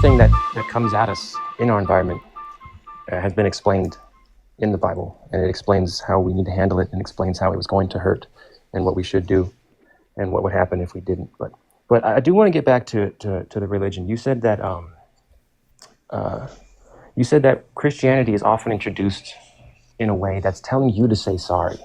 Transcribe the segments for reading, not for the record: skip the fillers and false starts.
everything that comes at us in our environment has been explained in the Bible, and it explains how we need to handle it, and explains how it was going to hurt, and what we should do, and what would happen if we didn't. But I do want to get back to the religion. You said that Christianity is often introduced in a way that's telling you to say sorry.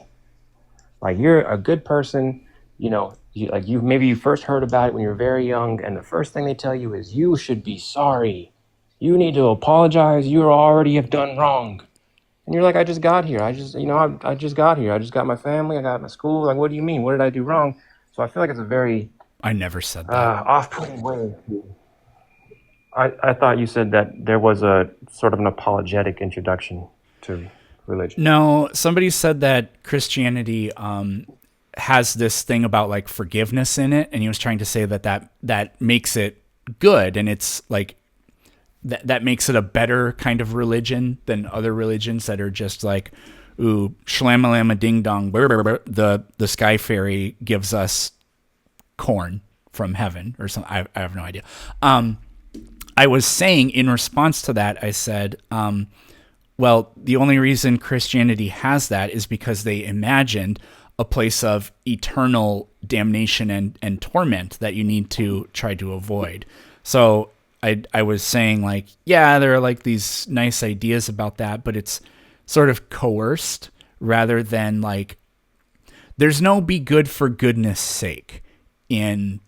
Like, you're a good person, maybe you first heard about it when you were very young, and the first thing they tell you is you should be sorry. You need to apologize. You already have done wrong. And you're like, I just got here. I just got here. I just got my family. I got my school. Like, what do you mean? What did I do wrong? So I feel like it's a very I never said that. off-putting way. I thought you said that there was a sort of an apologetic introduction to religion. No, somebody said that Christianity has this thing about like forgiveness in it, and he was trying to say that makes it good, and it's like that makes it a better kind of religion than other religions that are just like, ooh, shlammalama ding dong, the sky fairy gives us corn from heaven or something. I have no idea. I was saying in response to that, I said, well, the only reason Christianity has that is because they imagined a place of eternal damnation and torment that you need to try to avoid. So I was saying, like, yeah, there are like these nice ideas about that, but it's sort of coerced rather than like, there's no be good for goodness sake in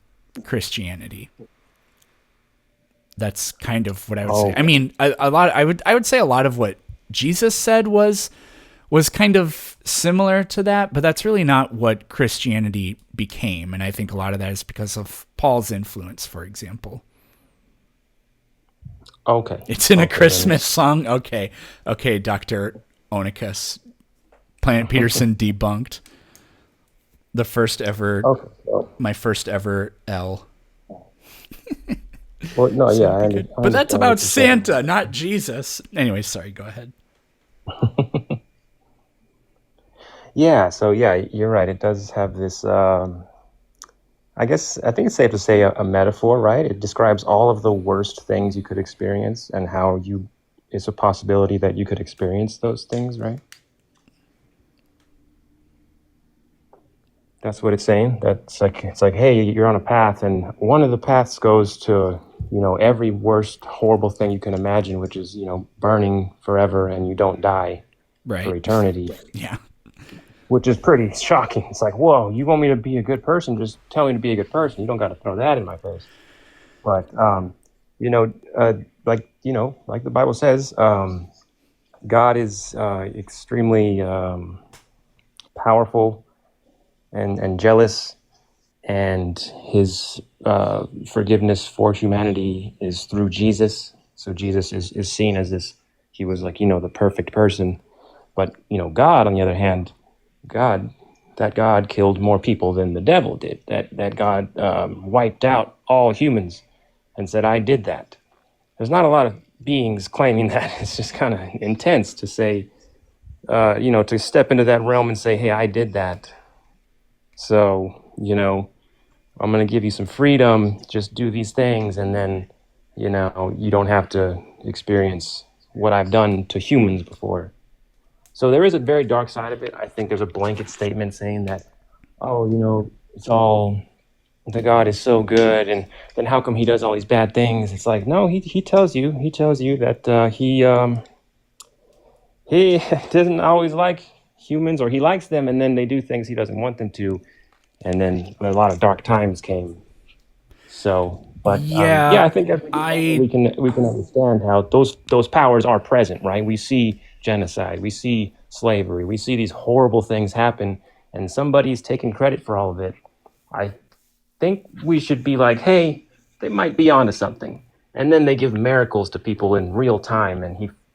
Christianity. That's kind of what I would say. I mean, a lot. I would say a lot of what Jesus said was kind of similar to that, but that's really not what Christianity became. And I think a lot of that is because of Paul's influence, for example. Okay. It's in a Christmas song. Okay, Dr. Onychus. Planet Peterson debunked. The first ever, my first ever L. Well, no, yeah. But that's about Santa, not Jesus. Anyway, sorry, go ahead. Yeah, so yeah, you're right. It does have this, I think it's safe to say a metaphor, right? It describes all of the worst things you could experience and how it's a possibility that you could experience those things, right? That's what it's saying. It's like, hey, you're on a path, and one of the paths goes to, every worst, horrible thing you can imagine, which is, burning forever and you don't die for eternity. Yeah. Which is pretty shocking. It's like, whoa, you want me to be a good person? Just tell me to be a good person. You don't got to throw that in my face. But, like the Bible says, God is extremely powerful and jealous, and his forgiveness for humanity is through Jesus. So Jesus is seen as this, he was like, the perfect person. But, God, on the other hand, God killed more people than the devil did. That God wiped out all humans and said, I did that. There's not a lot of beings claiming that. It's just kind of intense to say, to step into that realm and say, hey, I did that. So, I'm going to give you some freedom, just do these things, and then, you don't have to experience what I've done to humans before. So there is a very dark side of it. I think there's a blanket statement saying that, it's all, the God is so good, and then how come he does all these bad things? It's like, no, he tells you that he doesn't always like humans, or he likes them, and then they do things he doesn't want them to, and then a lot of dark times came. So, but I think we can understand how those powers are present, right? We see genocide, we see slavery, we see these horrible things happen, and somebody's taking credit for all of it. I think we should be like, hey, they might be onto something, and then they give miracles to people in real time,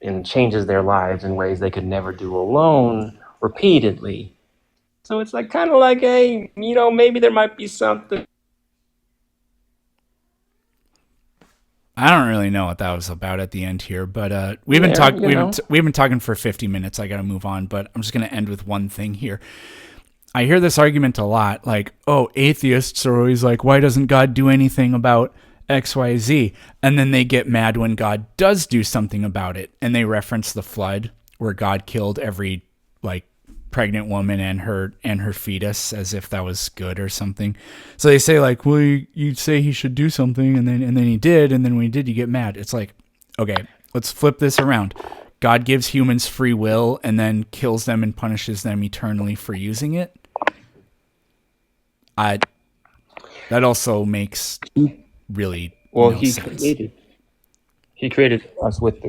and changes their lives in ways they could never do alone, repeatedly. So it's like kind of like, hey, maybe there might be something. I don't really know what that was about at the end here, but we've been talking for 50 minutes. I got to move on, but I'm just going to end with one thing here. I hear this argument a lot, like, oh, atheists are always like, why doesn't God do anything about XYZ. And then they get mad when God does do something about it. And they reference the flood where God killed every like pregnant woman and her fetus as if that was good or something. So they say like, well, you say he should do something and then he did. And then when he did, you get mad. It's like, okay, let's flip this around. God gives humans free will and then kills them and punishes them eternally for using it. That also makes really Well, no sense. he created us with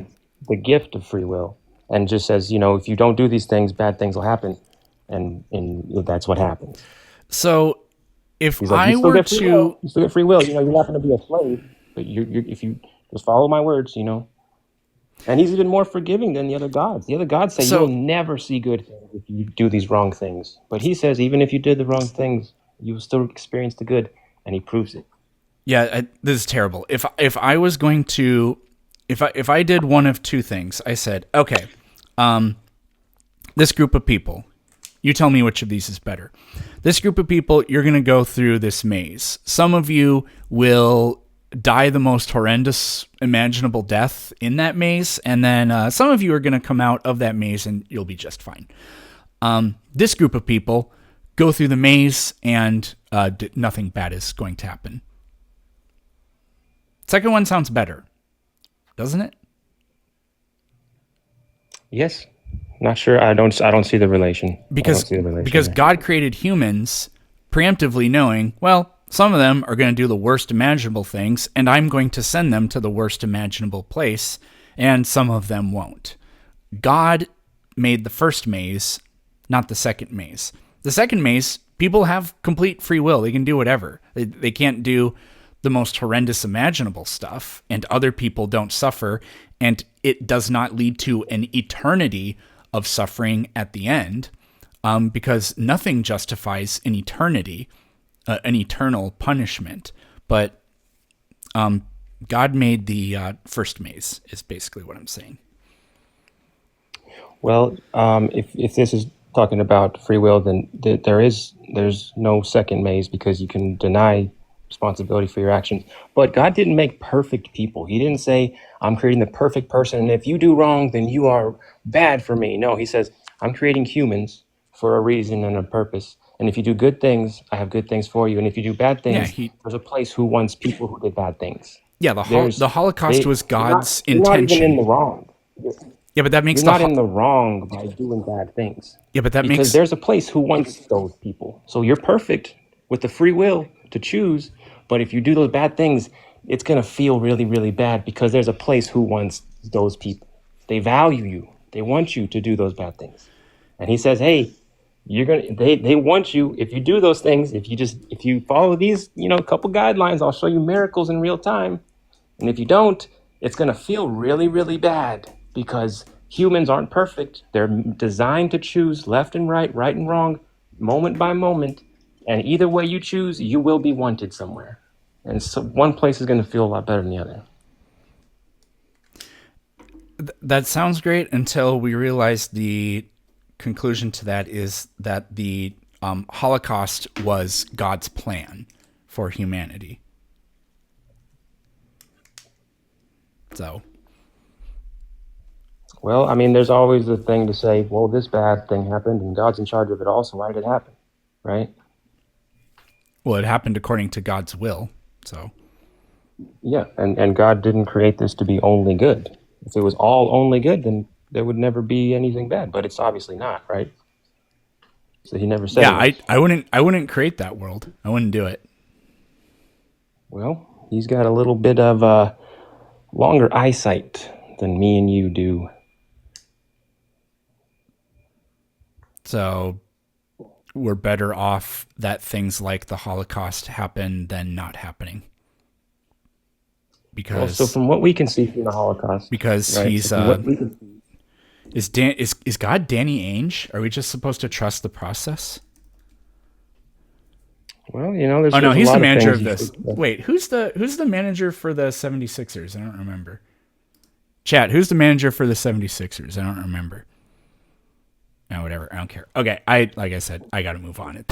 the gift of free will, and just says, if you don't do these things, bad things will happen, and that's what happens. So if He's like, I were to, you still get free will. You're not going to be a slave, but if you just follow my words, And he's even more forgiving than the other gods. The other gods say you'll never see good things if you do these wrong things. But he says even if you did the wrong things, you will still experience the good, and he proves it. yeah, this is terrible. If I was going to, if I did one of two things, I said, okay, this group of people, you tell me which of these is better. This group of people, you're going to go through this maze. Some of you will die the most horrendous imaginable death in that maze, and then some of you are going to come out of that maze and you'll be just fine. This group of people go through the maze and nothing bad is going to happen. Second one sounds better, doesn't it? Yes. Not sure. I don't see the relation. Because God created humans preemptively knowing, well, some of them are going to do the worst imaginable things, and I'm going to send them to the worst imaginable place, and some of them won't. God made the first maze, not the second maze. The second maze, people have complete free will. They can do whatever. They can't do the most horrendous imaginable stuff, and other people don't suffer, and it does not lead to an eternity of suffering at the end, because nothing justifies an eternity, an eternal punishment. But God made the first maze, is basically what I'm saying. Well, if this is talking about free will, then there's no second maze, because you can deny responsibility for your actions. But God didn't make perfect people. He didn't say, I'm creating the perfect person, and if you do wrong, then you are bad for me. No, he says, I'm creating humans for a reason and a purpose. And if you do good things, I have good things for you. And if you do bad things, there's a place who wants people who did bad things. Yeah, the Holocaust was God's intention. You're not even in the wrong. Yeah, but that makes you're not in the wrong by doing bad things. Yeah, but because there's a place who wants those people. So you're perfect with the free will to choose. But if you do those bad things, it's going to feel really, really bad, because there's a place who wants those people. They value you. They want you to do those bad things. And he says, hey, they want you, if you do those things, if you follow these, couple guidelines, I'll show you miracles in real time. And if you don't, it's going to feel really, really bad, because humans aren't perfect. They're designed to choose left and right and wrong, moment by moment. And either way you choose, you will be wanted somewhere. And so one place is going to feel a lot better than the other. That sounds great until we realize the conclusion to that is that the Holocaust was God's plan for humanity. So. Well, I mean, there's always the thing to say, well, this bad thing happened and God's in charge of it all, so why did it happen? Right? Well, it happened according to God's will, so. Yeah, and God didn't create this to be only good. If it was all only good, then there would never be anything bad, but it's obviously not, right? So he never said I wouldn't create that world. I wouldn't do it. Well, he's got a little bit of longer eyesight than me and you do. So we're better off that things like the Holocaust happen than not happening. Because so from what we can see from the Holocaust, because right, he's is God Danny Ainge? Are we just supposed to trust the process? Well, there's no, he's the manager of this. Wait, who's the manager for the 76ers? I don't remember. Chat, who's the manager for the 76ers? I don't remember. No, whatever. I don't care. Okay, like I said, I got to move on.